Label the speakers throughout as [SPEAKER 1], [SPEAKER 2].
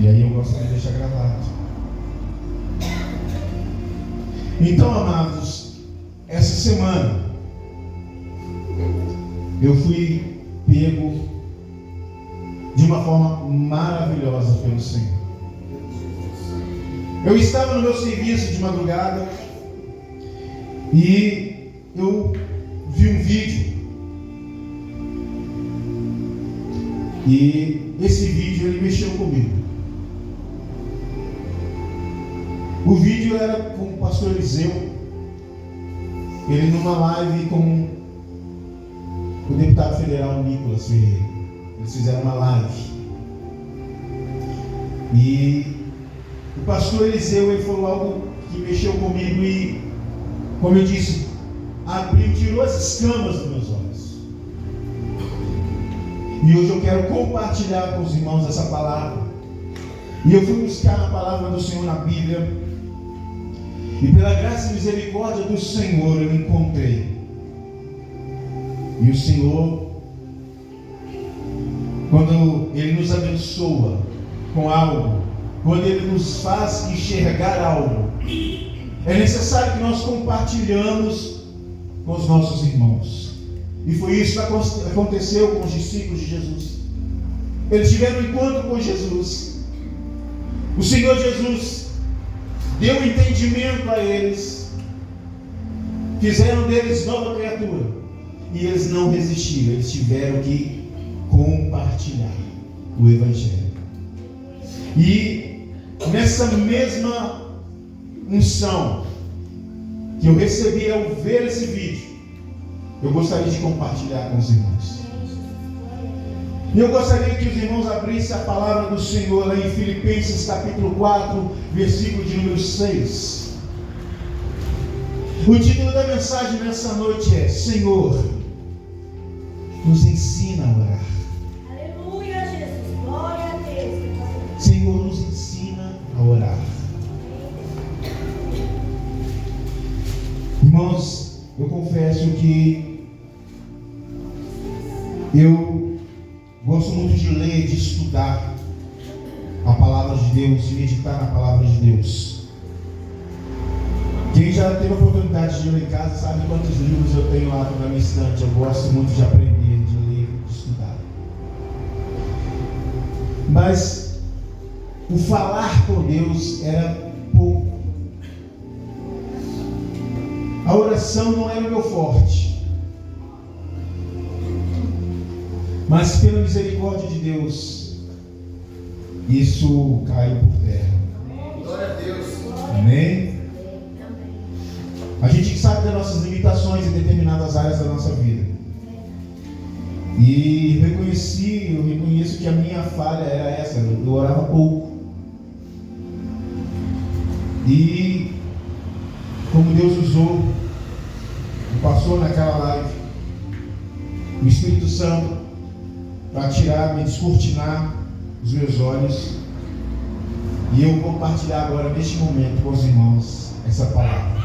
[SPEAKER 1] E aí eu gostaria de deixar gravado. Então, amados, essa semana eu fui pego de uma forma maravilhosa pelo Senhor. Eu estava no meu serviço de madrugada e eu vi um vídeo. E esse vídeo ele mexeu comigo. O vídeo era com o pastor Eliseu, ele numa live com o deputado federal Nicolas Ferreira. Eles fizeram uma live. E o pastor Eliseu ele falou algo que mexeu comigo e, como eu disse, tirou as escamas dos meus olhos. E hoje eu quero compartilhar com os irmãos essa palavra. E eu fui buscar a palavra do Senhor na Bíblia. E pela graça e misericórdia do Senhor eu encontrei. E o Senhor, quando Ele nos abençoa com algo, quando Ele nos faz enxergar algo, é necessário que nós compartilhamos com os nossos irmãos. E foi isso que aconteceu com os discípulos de Jesus. Eles tiveram um encontro com Jesus. O Senhor Jesus deu entendimento a eles, fizeram deles nova criatura, e eles não resistiram, eles tiveram que compartilhar o Evangelho. E nessa mesma unção que eu recebi ao ver esse vídeo, eu gostaria de compartilhar com os irmãos. E eu gostaria que os irmãos abrissem a palavra do Senhor lá em Filipenses capítulo 4, versículo de número 6. O título da mensagem nessa noite é: Senhor, nos ensina a orar.
[SPEAKER 2] Aleluia, Jesus, glória a Deus.
[SPEAKER 1] Senhor, nos ensina a orar. Irmãos, eu confesso que eu gosto muito de ler, de estudar a palavra de Deus, de meditar na palavra de Deus. Quem já teve a oportunidade de ler em casa sabe quantos livros eu tenho lá na minha estante. Eu gosto muito de aprender, de ler, de estudar. Mas o falar com Deus era pouco. A oração não era o meu forte. Mas pela misericórdia de Deus, isso caiu por terra.
[SPEAKER 3] Glória a Deus.
[SPEAKER 1] Amém? A gente sabe das nossas limitações em determinadas áreas da nossa vida. E eu reconheço que a minha falha era essa, eu orava pouco. E como Deus usou, passou naquela live, o Espírito Santo, para tirar, me descortinar os meus olhos, e eu compartilhar agora neste momento com os irmãos essa palavra.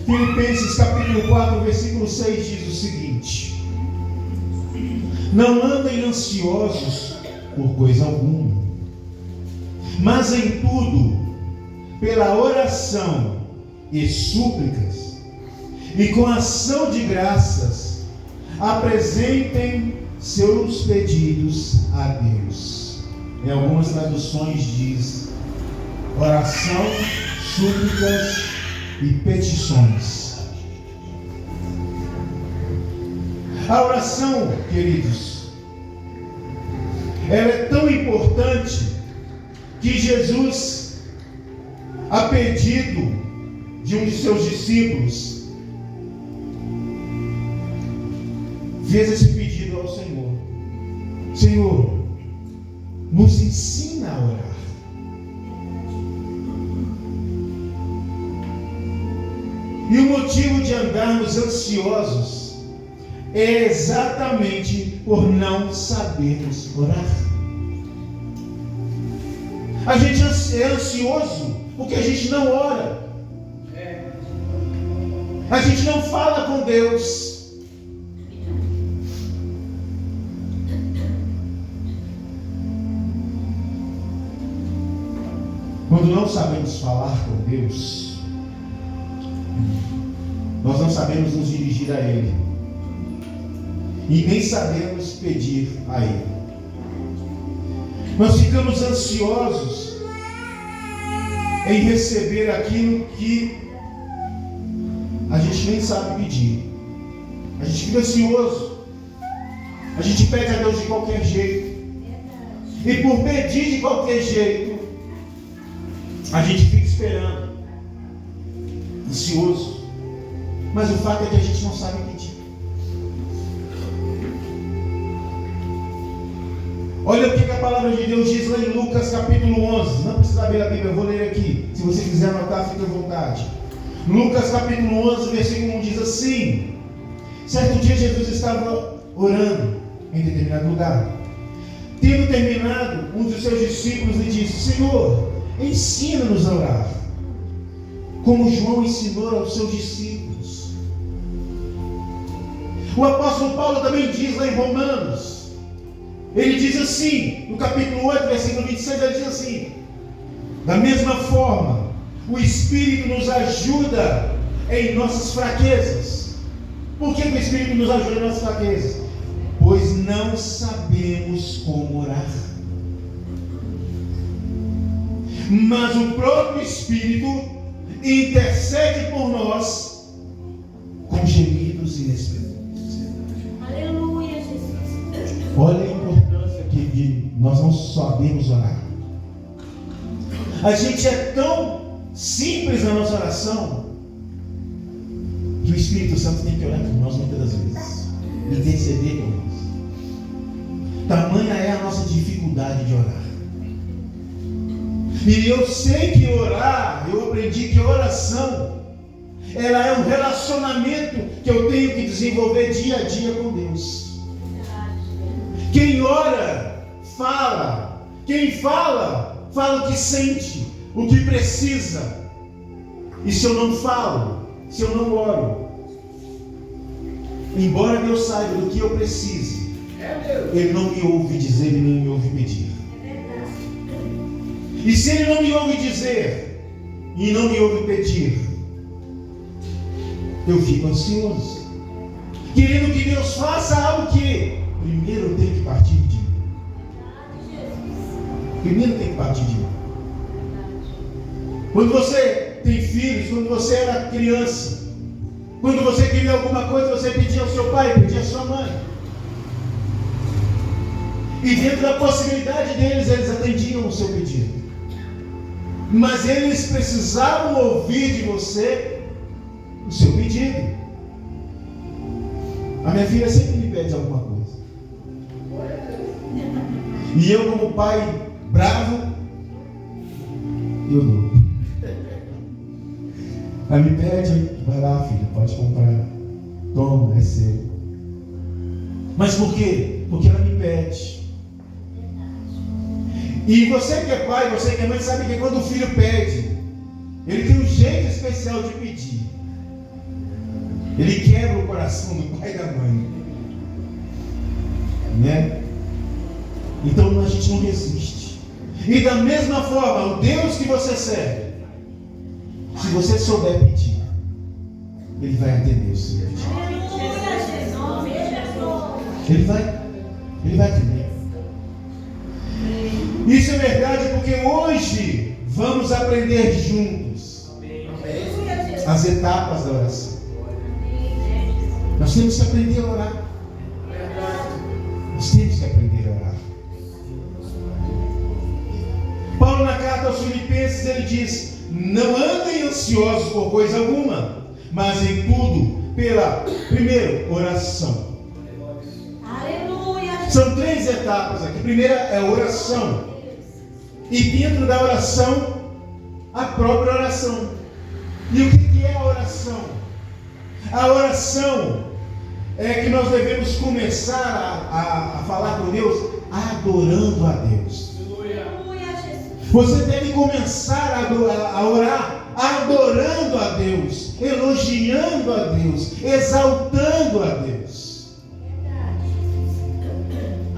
[SPEAKER 1] Filipenses capítulo 4, versículo 6 diz o seguinte: não andem ansiosos por coisa alguma, mas em tudo, pela oração e súplicas, e com ação de graças, apresentem seus pedidos a Deus. Em algumas traduções diz oração, súplicas e petições. A oração, queridos, ela é tão importante que Jesus, a pedido de um de seus discípulos, fez esse pedido ao Senhor: Senhor, nos ensina a orar. E o motivo de andarmos ansiosos é exatamente por não sabermos orar. A gente é ansioso porque a gente não ora. A gente não fala com Deus. Quando não sabemos falar com Deus, nós não sabemos nos dirigir a Ele. E nem sabemos pedir a Ele. Nós ficamos ansiosos em receber aquilo que a gente nem sabe pedir. A gente fica ansioso. A gente pede a Deus de qualquer jeito. E por pedir de qualquer jeito, a gente fica esperando, ansioso. Mas o fato é que a gente não sabe pedir. Olha o que a palavra de Deus diz lá em Lucas capítulo 11. Não precisa abrir a Bíblia, eu vou ler aqui. Se você quiser anotar, fique à vontade. Lucas capítulo 11, versículo 1 diz assim: certo dia Jesus estava orando em determinado lugar. Tendo terminado, um dos seus discípulos lhe disse: Senhor, ensina-nos a orar, como João ensinou aos seus discípulos. O apóstolo Paulo também diz lá em Romanos, ele diz assim, no capítulo 8, versículo 26, ele diz assim: da mesma forma, o Espírito nos ajuda em nossas fraquezas. Por que o Espírito nos ajuda em nossas fraquezas? Pois não sabemos como orar. Mas o próprio Espírito intercede por nós com gemidos inexprimíveis.
[SPEAKER 2] Aleluia, Jesus.
[SPEAKER 1] Olha a importância que nós não sabemos orar. A gente é tão simples na nossa oração que o Espírito Santo tem que orar por nós muitas das vezes, interceder por nós. Tamanha é a nossa dificuldade de orar. E eu sei que orar, eu aprendi que oração, ela é um relacionamento que eu tenho que desenvolver dia a dia com Deus. Quem ora, fala. Quem fala, fala o que sente, o que precisa. E se eu não falo, se eu não oro, embora Deus saiba do que eu preciso, Ele não me ouve dizer, Ele não me ouve pedir. E se Ele não me ouve dizer e não me ouve pedir, eu fico ansioso, querendo que Deus faça algo que primeiro eu tenho que partir de mim. Primeiro tem que partir de mim. Quando você tem filhos, quando você era criança, quando você queria alguma coisa, você pedia ao seu pai, pedia à sua mãe. E dentro da possibilidade deles, eles atendiam o seu pedido. Mas eles precisavam ouvir de você o seu pedido. A minha filha sempre me pede alguma coisa. E eu, como pai bravo, eu dou. Ela me pede, vai lá, filha, pode comprar. Toma, é seu. Mas por quê? Porque ela me pede. E você que é pai, você que é mãe, sabe que quando o filho pede, ele tem um jeito especial de pedir. Ele quebra o coração do pai e da mãe. Né? Então a gente não resiste. E da mesma forma, o Deus que você serve, se você souber pedir, Ele vai atender o seu pedido. Ele vai atender. Isso é verdade porque hoje vamos aprender juntos as etapas da oração. Nós temos que aprender a orar. Nós temos que aprender a orar. Paulo, na carta aos Filipenses, ele diz: não andem ansiosos por coisa alguma, mas em tudo, pela, primeiro, oração.
[SPEAKER 2] Aleluia.
[SPEAKER 1] São 3 etapas aqui. A primeira é a oração. E dentro da oração, a própria oração. E o que é a oração? A oração é que nós devemos começar a falar com Deus adorando a Deus. Você deve começar a orar adorando a Deus, elogiando a Deus, exaltando a Deus.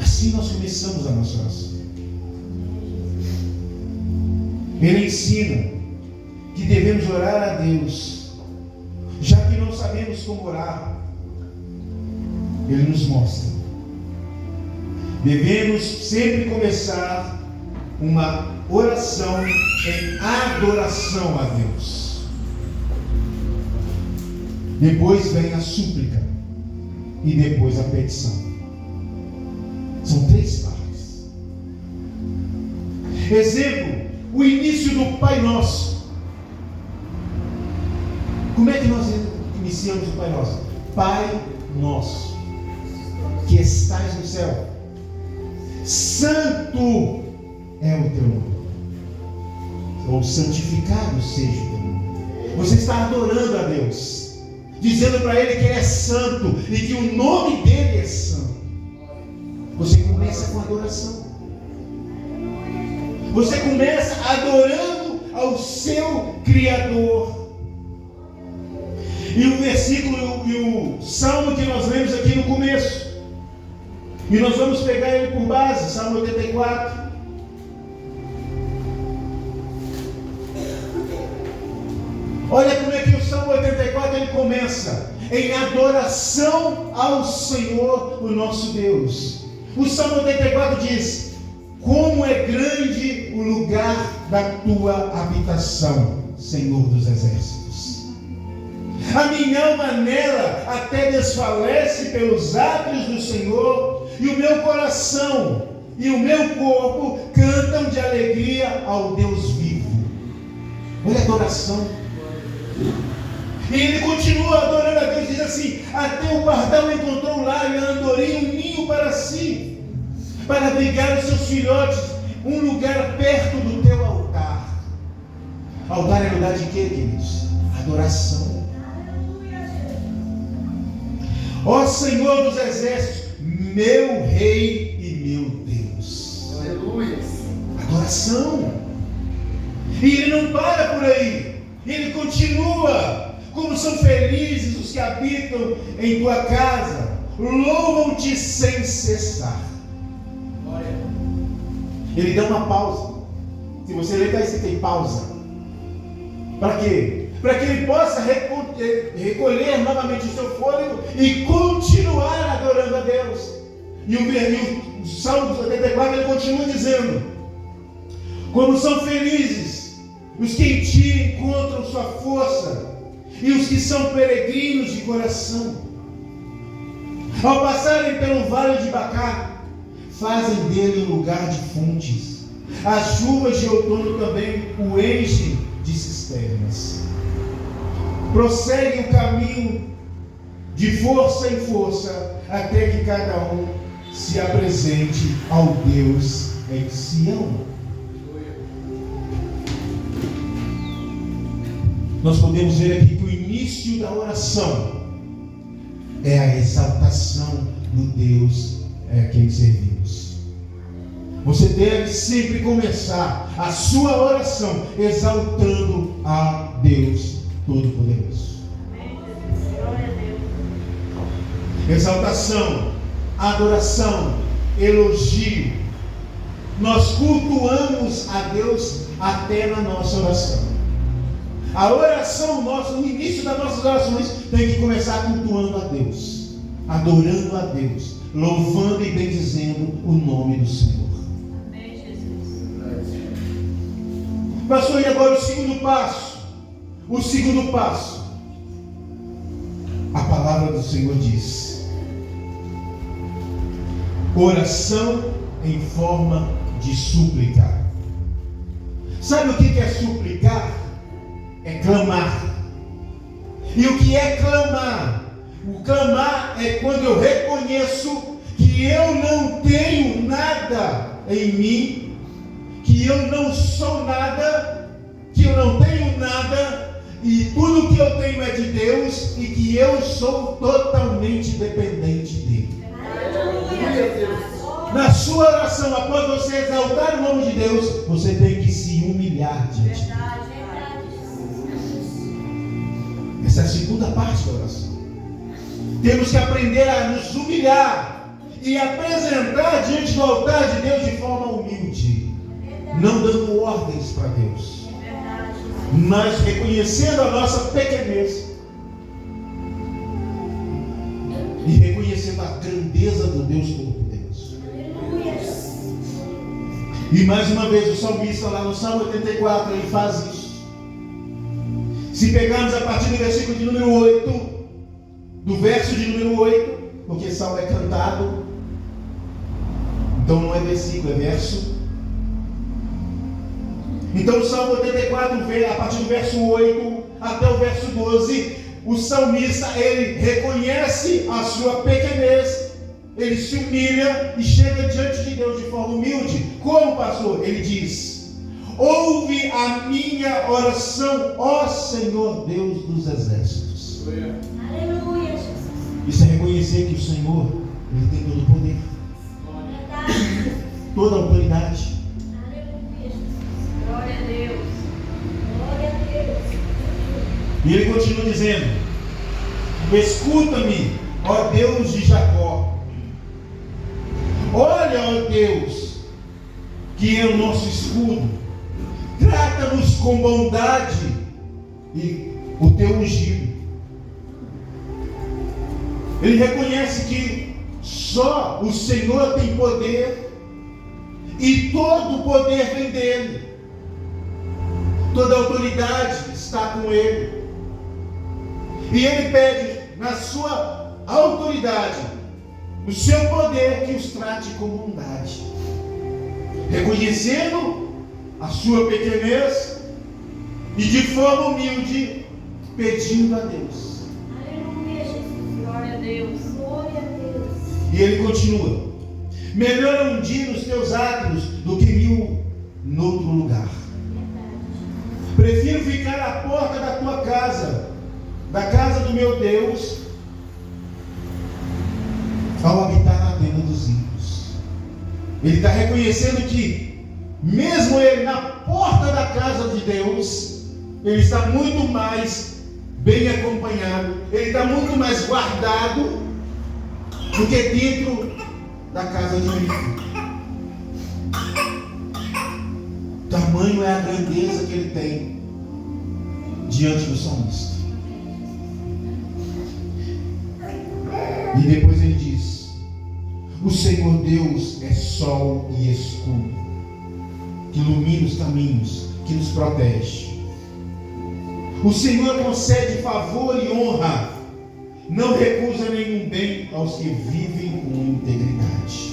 [SPEAKER 1] Assim nós começamos a nossa oração. Ele ensina que devemos orar a Deus, já que não sabemos como orar. Ele nos mostra. Devemos sempre começar uma oração em adoração a Deus. Depois vem a súplica e depois a petição. São 3 partes. Exemplo, o início do Pai Nosso. Como é que nós iniciamos o Pai Nosso? Pai Nosso, que estais no céu, santo é o teu nome, ou santificado seja o teu nome. Você está adorando a Deus, dizendo para Ele que Ele é santo e que o nome dEle é santo. Você começa com adoração. Você começa adorando ao seu Criador. E o versículo e o salmo que nós lemos aqui no começo, e nós vamos pegar ele por base, Salmo 84. Olha como é que o Salmo 84 ele começa: em adoração ao Senhor, o nosso Deus. O Salmo 84 diz: como é grande o lugar da tua habitação, Senhor dos exércitos. A minha alma nela até desfalece pelos átrios do Senhor, e o meu coração e o meu corpo cantam de alegria ao Deus vivo. Olha a adoração. E ele continua adorando a Deus, diz assim: até o pardal encontrou lá e a andorinha um ninho para si, para abrigar os seus filhotes, um lugar perto do teu altar. Altar é lugar de quê, queridos? Adoração. Ó Senhor dos exércitos, meu Rei e meu Deus.
[SPEAKER 3] Aleluia.
[SPEAKER 1] Adoração. E ele não para por aí. Ele continua: como são felizes os que habitam em tua casa, louvam-te sem cessar. Ele dá uma pausa. Se você ler, está escrito em pausa. Para quê? Para que ele possa recolher novamente o seu fôlego e continuar adorando a Deus. E o Salmo 74 ele continua dizendo: como são felizes os que em ti encontram sua força, e os que são peregrinos de coração. Ao passarem pelo vale de Bacar, fazem dele um lugar de fontes. As chuvas de outono também o enchem de cisternas. Prossegue o caminho de força em força, até que cada um se apresente ao Deus em Sião. Nós podemos ver aqui que o início da oração é a exaltação do Deus a quem servimos. Você deve sempre começar a sua oração exaltando a Deus Todo-Poderoso. Exaltação, adoração, elogio. Nós cultuamos a Deus até na nossa oração. A oração nossa, o início das nossas orações tem que começar cultuando a Deus, adorando a Deus, louvando e bendizendo o nome do Senhor.
[SPEAKER 2] Amém, Jesus.
[SPEAKER 1] Pastor, e agora o segundo passo? O segundo passo. A palavra do Senhor diz: oração em forma de súplica. Sabe o que é suplicar? É clamar. E o que é clamar? O clamar é quando eu reconheço que eu não tenho nada em mim, que eu não sou nada, que eu não tenho nada, e tudo que eu tenho é de Deus, e que eu sou totalmente dependente dele. Na sua oração, após você exaltar o nome de Deus, você tem que se humilhar diante dele. Essa é a segunda parte da oração. Temos que aprender a nos humilhar e apresentar diante do altar de Deus de forma humilde. não dando ordens para Deus, mas reconhecendo a nossa pequenez e reconhecendo a grandeza do Deus Todo-Poderoso. E mais uma vez o salmista lá no Salmo 84 ele faz isso. Se pegarmos a partir do versículo de número 8, do verso de número 8, porque Salmo é cantado, então não é versículo, é verso. Então o Salmo 84, a partir do verso 8 até o verso 12, o salmista, ele reconhece a sua pequenez, ele se humilha e chega diante de Deus de forma humilde. Como, pastor? Ele diz: ouve a minha oração, ó Senhor Deus dos exércitos.
[SPEAKER 3] Aleluia, Jesus.
[SPEAKER 1] Isso é reconhecer que o Senhor, ele tem todo o poder, toda a autoridade.
[SPEAKER 3] Aleluia, Jesus.
[SPEAKER 2] Glória a Deus.
[SPEAKER 3] Glória a Deus.
[SPEAKER 1] E ele continua dizendo: escuta-me, ó Deus de Jacó. Olha, ó Deus, que é o nosso escudo. Trata-nos com bondade e o teu ungido. Ele reconhece que só o Senhor tem poder e todo o poder vem dele. Toda a autoridade está com ele. E ele pede na sua autoridade, no seu poder, que os trate com bondade, reconhecendo a sua pequenez e de forma humilde pedindo a Deus.
[SPEAKER 3] Aleluia, Jesus.
[SPEAKER 2] Glória a Deus.
[SPEAKER 3] Glória a Deus.
[SPEAKER 1] E ele continua: melhor é um dia nos teus átrios do que 1000 noutro lugar. Prefiro ficar à porta da tua casa, da casa do meu Deus, ao habitar na tenda dos ímpios. Ele está reconhecendo que, mesmo ele na porta da casa de Deus, ele está muito mais bem acompanhado, ele está muito mais guardado do que dentro da casa de um ímpio. Tamanho é a grandeza que ele tem diante do salmista. E depois ele diz: o Senhor Deus é sol e escudo, que ilumina os caminhos, que nos protege. O Senhor concede favor e honra, não recusa nenhum bem aos que vivem com integridade.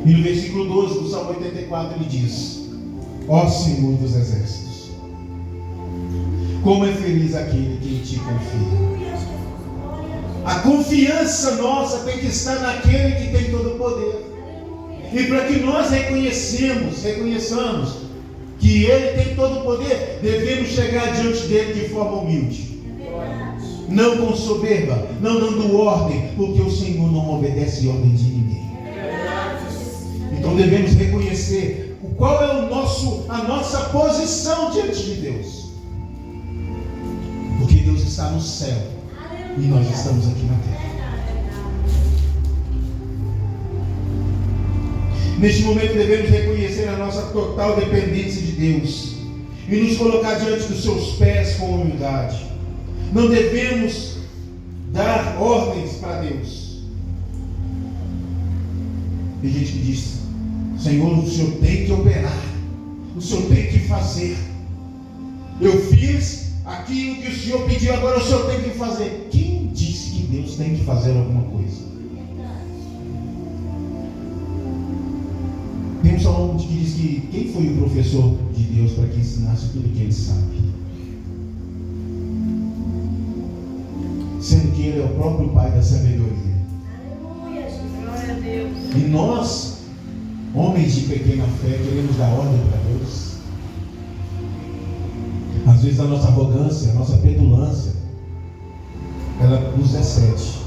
[SPEAKER 1] E no versículo 12 do Salmo 84 ele diz: ó Senhor dos exércitos, como é feliz aquele que em ti confia.
[SPEAKER 3] Aleluia, Jesus. Glória a Deus.
[SPEAKER 1] A confiança nossa tem que estar naquele que tem todo o poder.
[SPEAKER 3] Aleluia.
[SPEAKER 1] E para que nós reconheçamos que ele tem todo o poder, devemos chegar diante dele de forma humilde,
[SPEAKER 3] É verdade.
[SPEAKER 1] não com soberba, não dando ordem, porque o Senhor não obedece ordem de ninguém.
[SPEAKER 3] É verdade, Jesus.
[SPEAKER 1] Então devemos reconhecer qual é a nossa posição diante de Deus, porque Deus está no céu e nós estamos aqui na terra. Neste momento devemos reconhecer a nossa total dependência de Deus e nos colocar diante dos seus pés com humildade. Não devemos dar ordens para Deus. Tem gente que diz: Senhor, o Senhor tem que operar, o Senhor tem que fazer. Eu fiz aquilo que o Senhor pediu, agora o Senhor tem que fazer. Quem disse que Deus tem que fazer alguma coisa? Tem um salmo que diz que quem foi o professor de Deus para que ensinasse tudo que ele sabe? Sendo que ele é o próprio Pai da sabedoria.
[SPEAKER 3] Aleluia, Jesus.
[SPEAKER 2] Glória a Deus.
[SPEAKER 1] E nós, homens de pequena fé, queremos dar ordem para Deus. Às vezes a nossa arrogância, a nossa petulância, ela nos excede.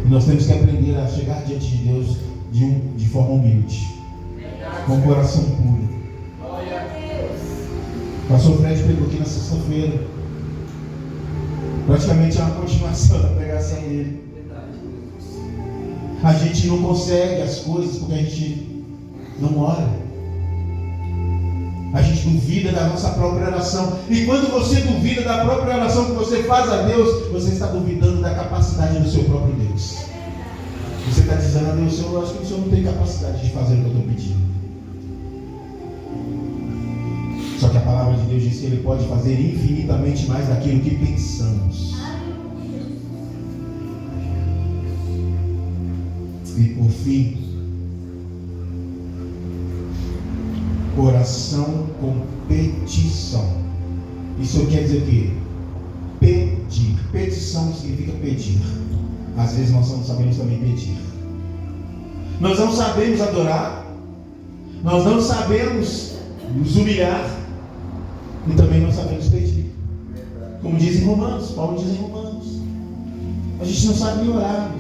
[SPEAKER 1] E nós temos que aprender a chegar diante de Deus de forma humilde, com o coração puro.
[SPEAKER 3] Glória a Deus.
[SPEAKER 1] O pastor Fred pregou aqui na sexta-feira. Praticamente é uma continuação da pregação dele. A gente não consegue as coisas porque a gente não ora. A gente duvida da nossa própria oração. E quando você duvida da própria oração que você faz a Deus, você está duvidando da capacidade do seu próprio Deus. Você está dizendo a Deus: Senhor, eu acho que o Senhor não tem capacidade de fazer o que eu estou pedindo. Só que a palavra de Deus diz que Ele pode fazer infinitamente mais daquilo que pensamos. E por fim, oração com petição. Isso quer dizer o quê? Pedir. Petição significa pedir. Às vezes nós não sabemos também pedir. Nós não sabemos adorar. Nós não sabemos nos humilhar. E também não sabemos pedir. Como diz em Romanos, Paulo diz em Romanos. A gente não sabe nem orar.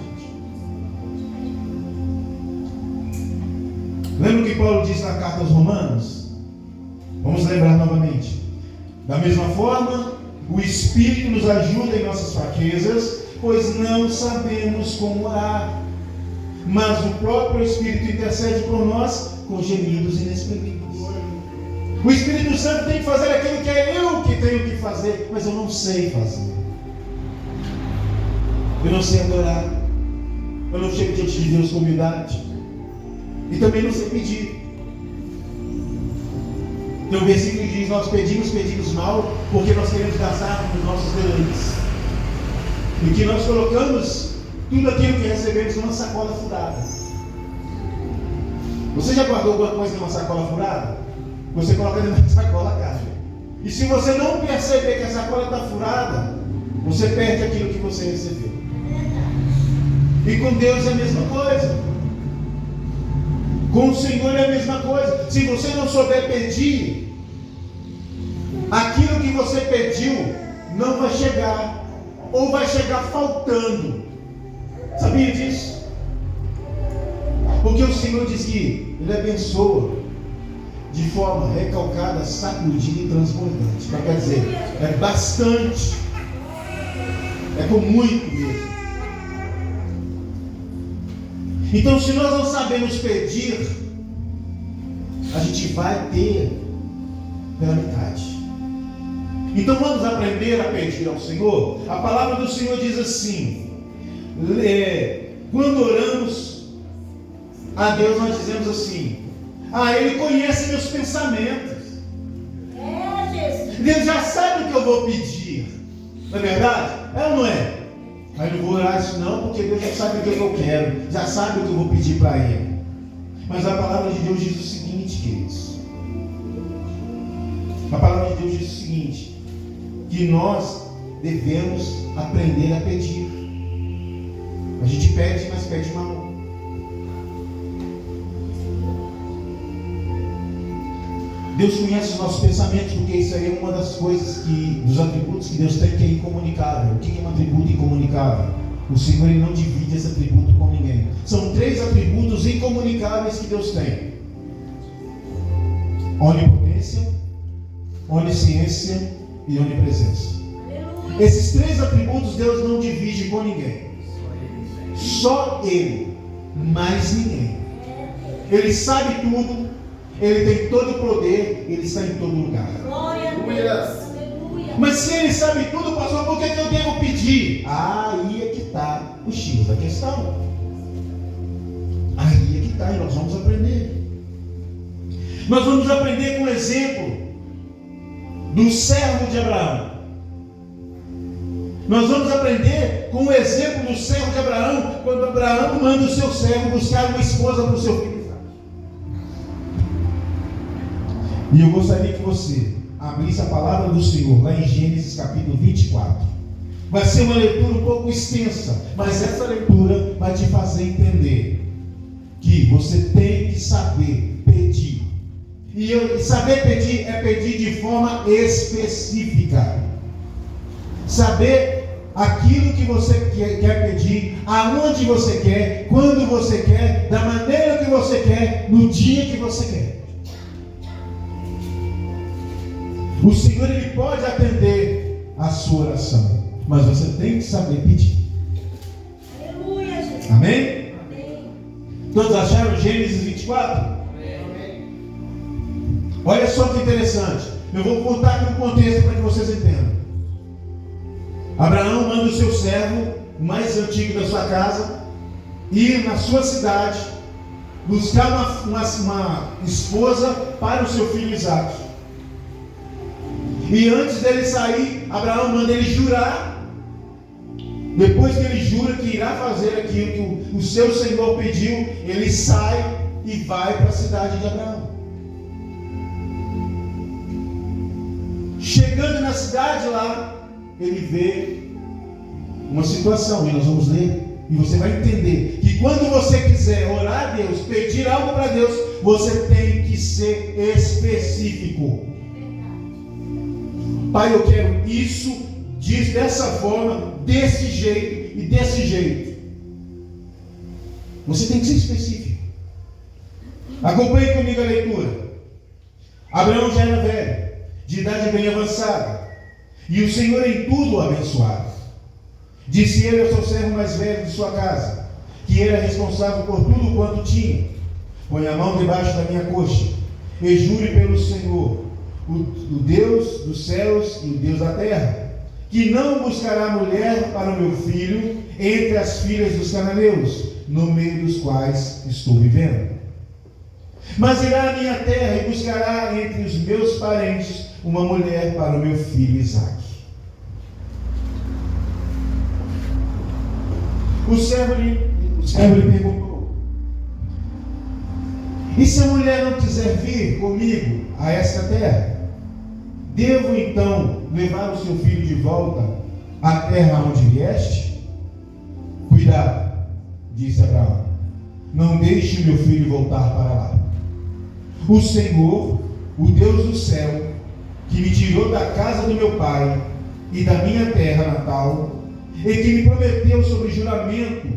[SPEAKER 1] Lembra o que Paulo diz na carta aos Romanos? Vamos lembrar novamente. Da mesma forma, o Espírito nos ajuda em nossas fraquezas, pois não sabemos como orar. Mas o próprio Espírito intercede por nós com gemidos inexprimíveis. O Espírito Santo tem que fazer aquilo que é eu que tenho que fazer, mas eu não sei fazer. Eu não sei adorar. Eu não chego diante de Deus com humildade. E também não sei pedir. Tem um versículo que diz: nós pedimos mal, porque nós queremos gastar nos nossos deleites. E que nós colocamos tudo aquilo que recebemos numa sacola furada. Você já guardou alguma coisa numa sacola furada? Você coloca dentro da sacola, cara. E se você não perceber que a sacola está furada, você perde aquilo que você recebeu. E com Deus é a mesma coisa. Com o Senhor é a mesma coisa. Se você não souber pedir, aquilo que você pediu não vai chegar, ou vai chegar faltando. Sabia disso? Porque o Senhor diz que Ele abençoa de forma recalcada, sacudida e transbordante. Mas quer dizer, é bastante, é com muito mesmo. Então, se nós não sabemos pedir, a gente vai ter pela metade. Então vamos aprender a pedir ao Senhor. A palavra do Senhor diz assim: quando oramos a Deus, nós dizemos assim: Ele conhece meus pensamentos. Deus já sabe o que eu vou pedir. Não é verdade? É ou não é? Mas não vou orar isso não, porque Deus já sabe o que eu quero, já sabe o que eu vou pedir para Ele. Mas a palavra de Deus diz o seguinte, queridos. A palavra de Deus diz o seguinte: que nós devemos aprender a pedir. A gente pede, mas pede mal. Deus conhece os nossos pensamentos, porque isso aí é uma das coisas dos atributos que Deus tem, que é incomunicável. O que é um atributo incomunicável? O Senhor, Ele não divide esse atributo com ninguém. São 3 atributos incomunicáveis que Deus tem: onipotência, onisciência e onipresença. Esses 3 atributos Deus não divide com ninguém. Só Ele, mais ninguém. Ele sabe tudo. Ele tem todo o poder, Ele está em todo lugar.
[SPEAKER 3] Glória a Deus. Aleluia.
[SPEAKER 1] Mas se Ele sabe tudo, pastor, por que eu devo pedir? Aí é que está o X da questão. Aí é que está, e nós vamos aprender. Nós vamos aprender com o exemplo do servo de Abraão. Nós vamos aprender com o exemplo do servo de Abraão, quando Abraão manda o seu servo buscar uma esposa para o seu filho. E eu gostaria que você abrisse a palavra do Senhor lá em Gênesis capítulo 24. Vai ser uma leitura um pouco extensa, mas essa leitura vai te fazer entender que você tem que saber pedir. E saber pedir é pedir de forma específica. Saber aquilo que você quer pedir, aonde você quer, quando você quer, da maneira que você quer, no dia que você quer. O Senhor, Ele pode atender a sua oração, mas você tem que saber pedir.
[SPEAKER 3] Aleluia, Jesus.
[SPEAKER 1] Amém?
[SPEAKER 3] Amém.
[SPEAKER 1] Todos acharam Gênesis 24?
[SPEAKER 3] Amém.
[SPEAKER 1] Olha só que interessante. Eu vou contar aqui o contexto para que vocês entendam. Abraão manda o seu servo, o mais antigo da sua casa, ir na sua cidade buscar uma esposa para o seu filho Isaque. E antes dele sair, Abraão manda ele jurar. Depois que ele jura que irá fazer aquilo que o seu Senhor pediu, ele sai e vai para a cidade de Abraão. Chegando na cidade lá, ele vê uma situação, e nós vamos ler, e você vai entender que quando você quiser orar a Deus, pedir algo para Deus, você tem que ser específico. Pai, eu quero isso, diz dessa forma, desse jeito e desse jeito. Você tem que ser específico. Acompanhe comigo a leitura. Abraão já era velho, de idade bem avançada, e o Senhor em tudo o abençoava. Disse ele ao seu servo mais velho de sua casa, que era responsável por tudo quanto tinha: põe a mão debaixo da minha coxa, e jure pelo Senhor, o Deus dos céus e o Deus da terra, que não buscará mulher para o meu filho entre as filhas dos cananeus, no meio dos quais estou vivendo. Mas irá à minha terra e buscará entre os meus parentes uma mulher para o meu filho Isaque. O servo lhe perguntou: e se a mulher não quiser vir comigo a esta terra? Devo então levar o seu filho de volta à terra onde vieste? Cuidado, disse Abraão, não deixe meu filho voltar para lá. O Senhor, o Deus do céu, que me tirou da casa do meu pai e da minha terra natal, e que me prometeu sobre juramento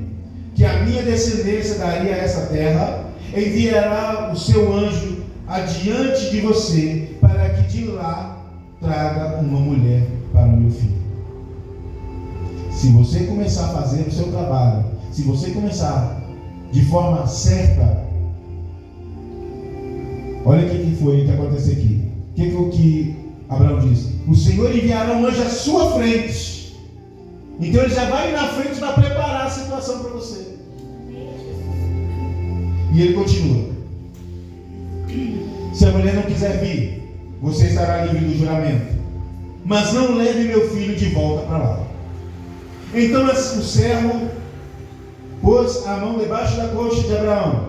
[SPEAKER 1] que a minha descendência daria a essa terra, enviará o seu anjo adiante de você, para que de lá traga uma mulher para o meu filho. Se você começar a fazer o seu trabalho, se você começar de forma certa, olha o que foi que aconteceu aqui. O que Abraão disse? O Senhor enviará um anjo à sua frente. Então ele já vai na frente para preparar a situação para você. E ele continua: se a mulher não quiser vir, você estará livre do juramento, mas não leve meu filho de volta para lá. Então o servo pôs a mão debaixo da coxa de Abraão,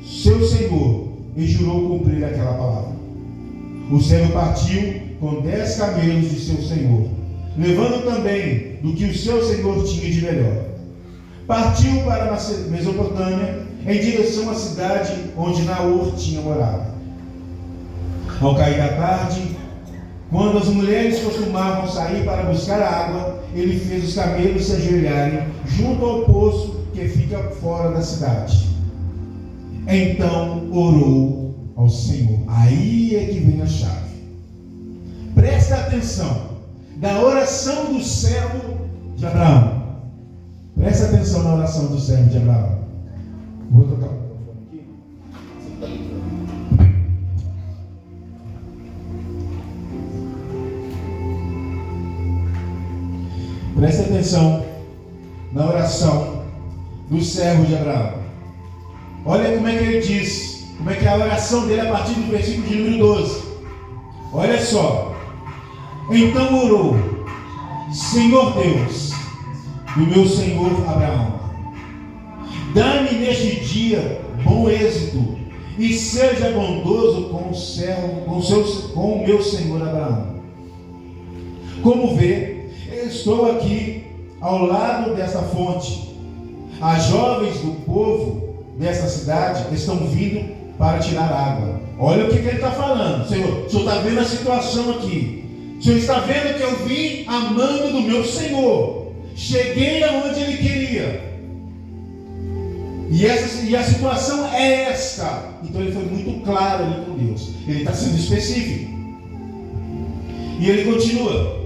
[SPEAKER 1] seu senhor, e jurou cumprir aquela palavra. O servo partiu com 10 camelos de seu senhor, levando também do que o seu senhor tinha de melhor. Partiu para a Mesopotâmia, em direção à cidade onde Naor tinha morado. Ao cair da tarde, quando as mulheres costumavam sair para buscar água, ele fez os camelos se ajoelharem junto ao poço que fica fora da cidade. Então orou ao Senhor. Aí é que vem a chave. Presta atenção da oração do servo de Abraão. Presta atenção na oração do servo de Abraão. Vou tocar o microfone aqui. Presta atenção na oração do servo de Abraão. Olha como é que ele diz, como é que é a oração dele a partir do versículo de número 12. Olha só. Então orou: Senhor Deus do meu senhor Abraão, dá-me neste dia bom êxito e seja bondoso com o meu senhor Abraão. Como vê, estou aqui ao lado desta fonte. As jovens do povo desta cidade estão vindo para tirar água. Olha o que ele está falando. Senhor, o Senhor está vendo a situação aqui. O Senhor está vendo que eu vim a mando do meu Senhor. Cheguei aonde Ele queria. E a situação é esta. Então ele foi muito claro ali com Deus. Ele está sendo específico. E ele continua: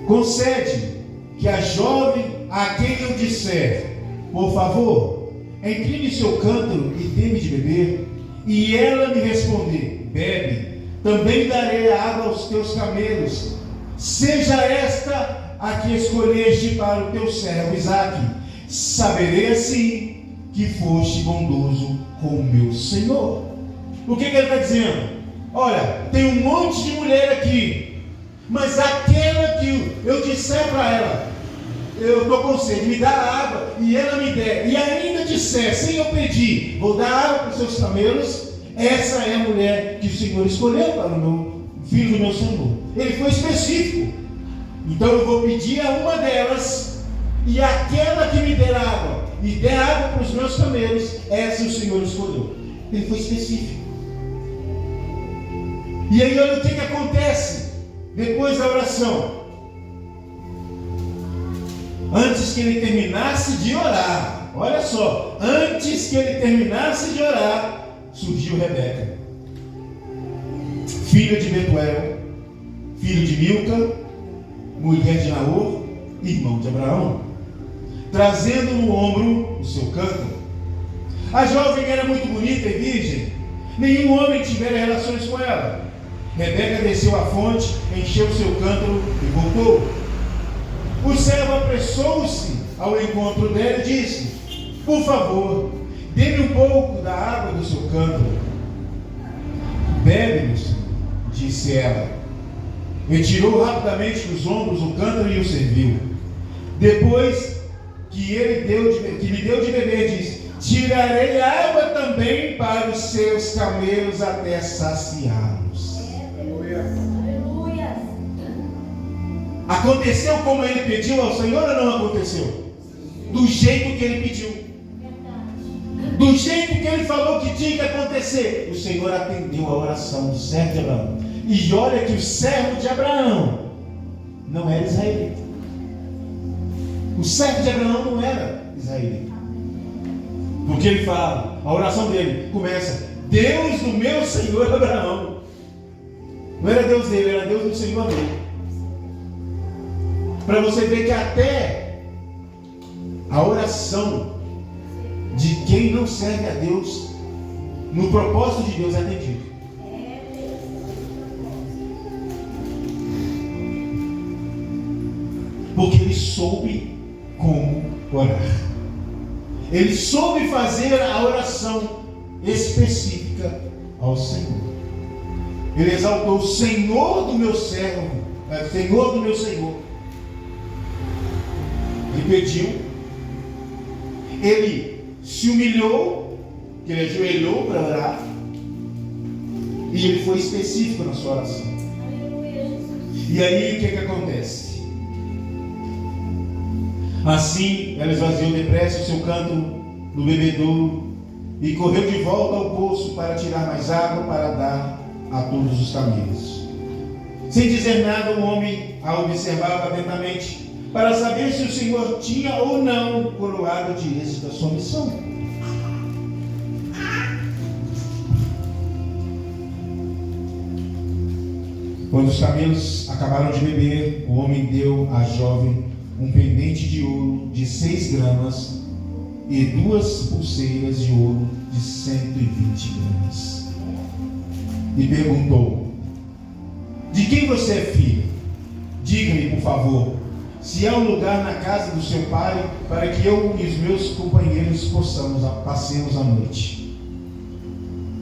[SPEAKER 1] concede que a jovem a quem eu disser, por favor, incline seu cântaro e dê-me de beber, e ela me responder: bebe, também darei água aos teus camelos. Seja esta a que escolheste para o teu servo Isaque. Saberei assim que foste bondoso com o meu Senhor. O que ele está dizendo? Olha, tem um monte de mulher aqui, mas aquela que eu disser para ela: eu estou com sede, me dá água, e ela me der, e ainda disser, sem eu pedir, vou dar água para os seus camelos, essa é a mulher que o Senhor escolheu para o meu filho do meu Senhor. Ele foi específico. Então eu vou pedir a uma delas, e aquela que me der água e der água para os meus camelos, essa o Senhor escolheu. Ele foi específico. E aí olha o que acontece depois da oração. Antes que ele terminasse de orar, olha só, antes que ele terminasse de orar, surgiu Rebeca, filha de Betuel, filho de Milca, mulher de Naor, irmão de Abraão, trazendo no ombro o seu cântaro. A jovem era muito bonita e virgem, nenhum homem tivera relações com ela. Rebeca desceu à fonte, encheu o seu cântaro e voltou. O servo apressou-se ao encontro dela e disse: por favor, dê-me um pouco da água do seu cântaro. Bebe-me, disse ela. Retirou rapidamente dos ombros o cântaro e o serviu. Depois que lhe deu de beber, disse: tirarei água também para os seus camelos até saciá-los. Aconteceu como ele pediu ao Senhor ou não aconteceu? Do jeito que ele pediu. Do jeito que ele falou que tinha que acontecer. O Senhor atendeu a oração do servo de Abraão. E olha que o servo de Abraão não era israelita. O servo de Abraão não era israelita. Porque ele fala, a oração dele começa: Deus do meu Senhor Abraão. Não era Deus dele, era Deus do Senhor dele. Para você ver que até a oração de quem não serve a Deus, no propósito de Deus, é atendido. Porque ele soube como orar. Ele soube fazer a oração específica ao Senhor. Ele exaltou o Senhor do meu servo, Senhor do meu Senhor. Ele pediu, ele se humilhou, que ele ajoelhou para orar, e ele foi específico na sua oração. E aí o que acontece? Assim ela esvaziou depressa o seu cântaro no bebedouro e correu de volta ao poço para tirar mais água para dar a todos os camelos. Sem dizer nada, o homem a observava atentamente, para saber se o Senhor tinha ou não coroado de êxito a sua missão. Quando os camelos acabaram de beber, o homem deu à jovem um pendente de ouro de 6 gramas e 2 pulseiras de ouro de 120 gramas. E perguntou: de quem você é filho? Diga-me, por favor, se há um lugar na casa do seu pai, para que eu e os meus companheiros passemos a noite.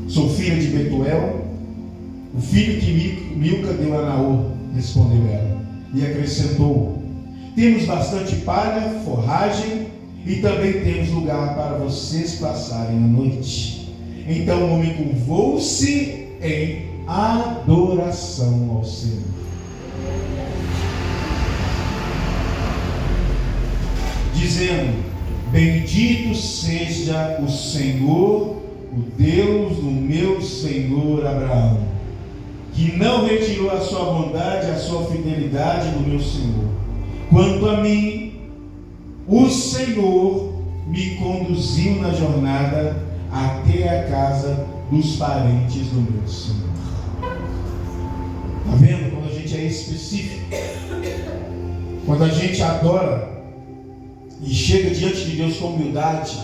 [SPEAKER 1] Sou filha de Betuel, o filho que Milca deu a Naor, respondeu ela. E acrescentou: temos bastante palha, forragem, e também temos lugar para vocês passarem a noite. Então o homem curvou-se em adoração ao Senhor. Dizendo: bendito seja o Senhor, o Deus do meu Senhor Abraão, que não retirou a sua bondade, a sua fidelidade do meu Senhor. Quanto a mim, o Senhor me conduziu na jornada até a casa dos parentes do meu Senhor. Está vendo? Quando a gente é específico, quando a gente adora e chega diante de Deus com humildade,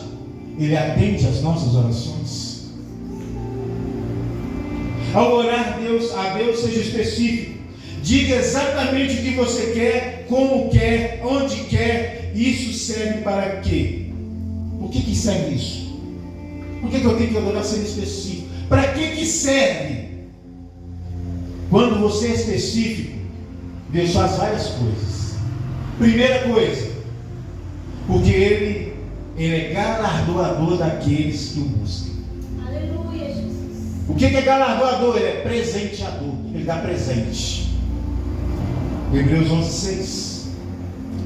[SPEAKER 1] Ele atende às nossas orações. Ao orar a Deus, seja específico. Diga exatamente o que você quer, como quer, onde quer. Isso serve para quê? Por que serve isso? Por que eu tenho que adorar sendo específico? Para que serve? Quando você é específico, Deus faz várias coisas. Primeira coisa, porque Ele é galardoador daqueles que o buscam.
[SPEAKER 3] Aleluia, Jesus.
[SPEAKER 1] O que é galardoador? Ele é presenteador. Ele dá presente. Hebreus 11:6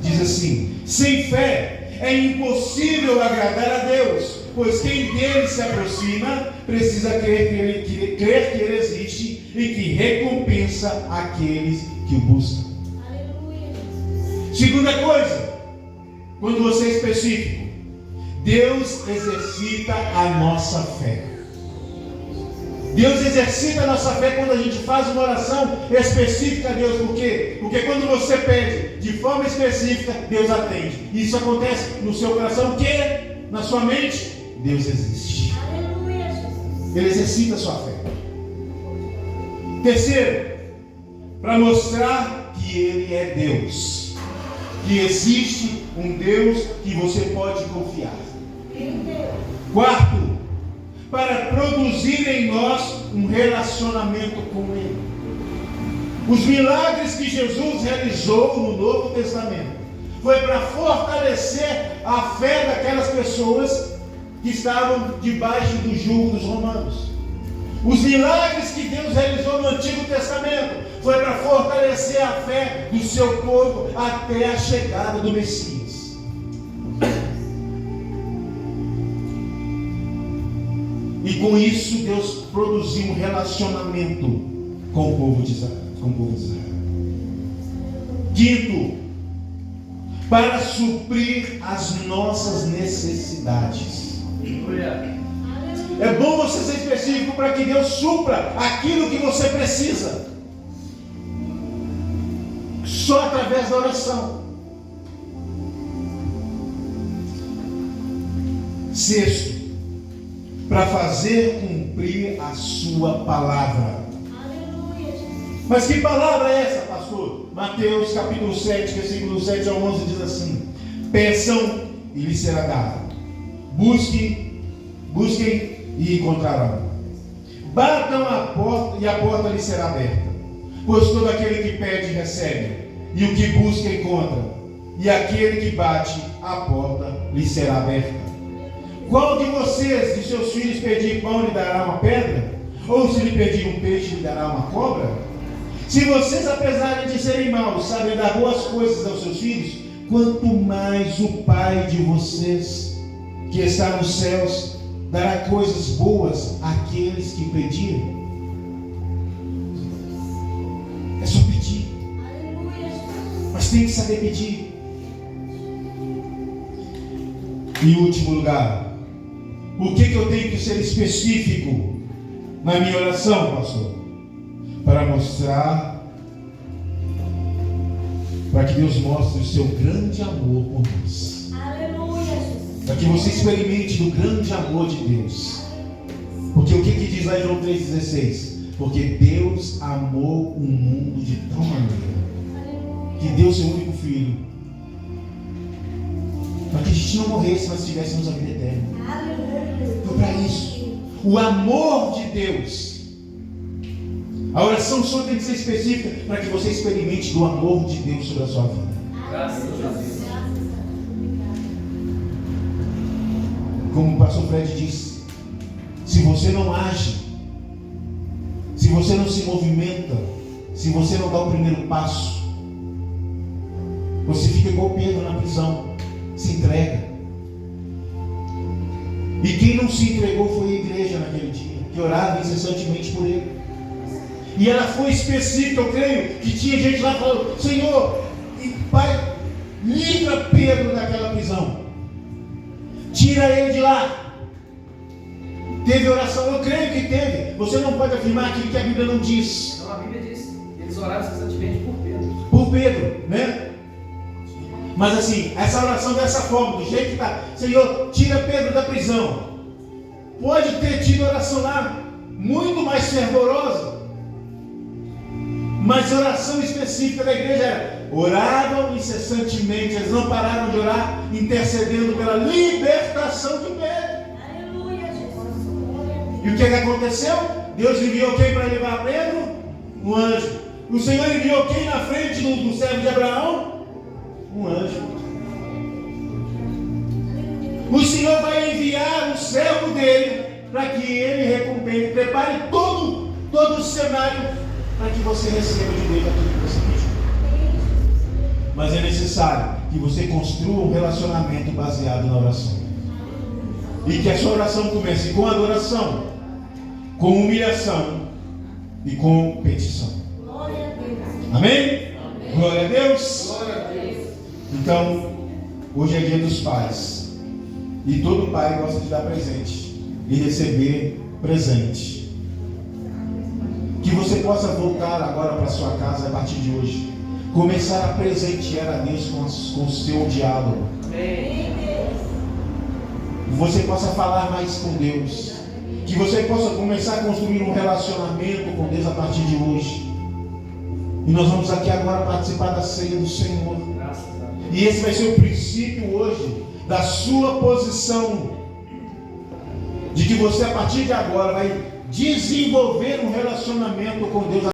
[SPEAKER 1] diz assim: sem fé é impossível agradar a Deus, pois quem dele se aproxima precisa crer que ele existe e que recompensa aqueles que o buscam.
[SPEAKER 3] Aleluia, Jesus.
[SPEAKER 1] Segunda coisa, quando você é específico, Deus exercita a nossa fé. Deus exercita a nossa fé quando a gente faz uma oração específica a Deus. Por quê? Porque quando você pede de forma específica, Deus atende. Isso acontece no seu coração, o quê? Na sua mente, Deus existe.
[SPEAKER 3] Aleluia, Jesus.
[SPEAKER 1] Ele exercita a sua fé. Terceiro, para mostrar que Ele é Deus, que existe um Deus que você pode confiar. Quarto, para produzir em nós um relacionamento com Ele. Os milagres que Jesus realizou no Novo Testamento foi para fortalecer a fé daquelas pessoas que estavam debaixo do jugo dos romanos. Os milagres que Deus realizou no Antigo Testamento foi para fortalecer a fé do seu povo até a chegada do Messias. E com isso Deus produziu um relacionamento com o povo de Israel. Quinto, para suprir as nossas necessidades. É bom você ser específico para que Deus supra aquilo que você precisa. Só através da oração. Sexto, para fazer cumprir a sua palavra.
[SPEAKER 3] Aleluia, Jesus.
[SPEAKER 1] Mas que palavra é essa, pastor? Mateus capítulo 7, versículo 7 ao 11 diz assim: peçam e lhes será dado. Busquem e encontrarão. Batam a porta e a porta lhes será aberta. Pois todo aquele que pede recebe, e o que busca encontra, e aquele que bate a porta lhe será aberta. Qual de vocês, de seus filhos, pedir pão lhe dará uma pedra? Ou se lhe pedir um peixe lhe dará uma cobra? Se vocês, apesar de serem maus, sabem dar boas coisas aos seus filhos, quanto mais o Pai de vocês, que está nos céus, dará coisas boas àqueles que pedirem. É só pedir.
[SPEAKER 3] Aleluia, Jesus.
[SPEAKER 1] Mas tem que saber pedir. Em último lugar, por que eu tenho que ser específico na minha oração, pastor? Para mostrar, para que Deus mostre o seu grande amor por nós.
[SPEAKER 3] Aleluia, Jesus.
[SPEAKER 1] Para que você experimente do grande amor de Deus. Porque o que diz lá em João 3,16? Porque Deus amou o mundo de tal maneira que deu seu único filho, para que a gente não morresse, mas tivéssemos a vida eterna.
[SPEAKER 3] Aleluia.
[SPEAKER 1] Foi para isso. O amor de Deus. A oração só tem que ser específica para que você experimente do amor de Deus sobre a sua vida.
[SPEAKER 2] Graças a Deus.
[SPEAKER 1] Como o pastor Fred disse, se você não age, se você não se movimenta, se você não dá o primeiro passo, você fica igual Pedro na prisão, se entrega. E quem não se entregou foi a igreja naquele dia, que orava incessantemente por ele. E ela foi específica, eu creio, que tinha gente lá falando: Senhor, Pai, livra Pedro daquela prisão, tira ele de lá. Teve oração, eu creio que teve. Você não pode afirmar aquilo que a Bíblia não diz.
[SPEAKER 2] Não, a Bíblia diz, eles oraram incessantemente por Pedro.
[SPEAKER 1] Por Pedro, né? Mas assim, essa oração dessa forma, do jeito que está: Senhor, tira Pedro da prisão. Pode ter tido oração lá muito mais fervorosa. Mas a oração específica da igreja era: oravam incessantemente, eles não pararam de orar, intercedendo pela libertação de Pedro.
[SPEAKER 3] Aleluia, Jesus.
[SPEAKER 1] E o que aconteceu? Deus enviou quem para levar Pedro? Um anjo. O Senhor enviou quem na frente do servo de Abraão? Um anjo. O Senhor vai enviar o servo dele para que ele recompense, prepare todo o cenário para que você receba de Deus aquilo que você pediu. Mas é necessário que você construa um relacionamento baseado na oração. E que a sua oração comece com adoração, com humilhação e com petição.
[SPEAKER 3] Glória a Deus.
[SPEAKER 1] Amém? Glória a Deus.
[SPEAKER 2] Glória a Deus.
[SPEAKER 1] Então, hoje é dia dos pais. E todo pai gosta de dar presente e receber presente. Que você possa voltar agora para sua casa a partir de hoje. Começar a presentear a Deus com o seu diálogo.
[SPEAKER 2] Amém.
[SPEAKER 1] Você possa falar mais com Deus. Que você possa começar a construir um relacionamento com Deus a partir de hoje. E nós vamos aqui agora participar da ceia do Senhor.
[SPEAKER 2] Graças a Deus.
[SPEAKER 1] E esse vai ser o princípio hoje da sua posição. De que você a partir de agora vai desenvolver um relacionamento com Deus.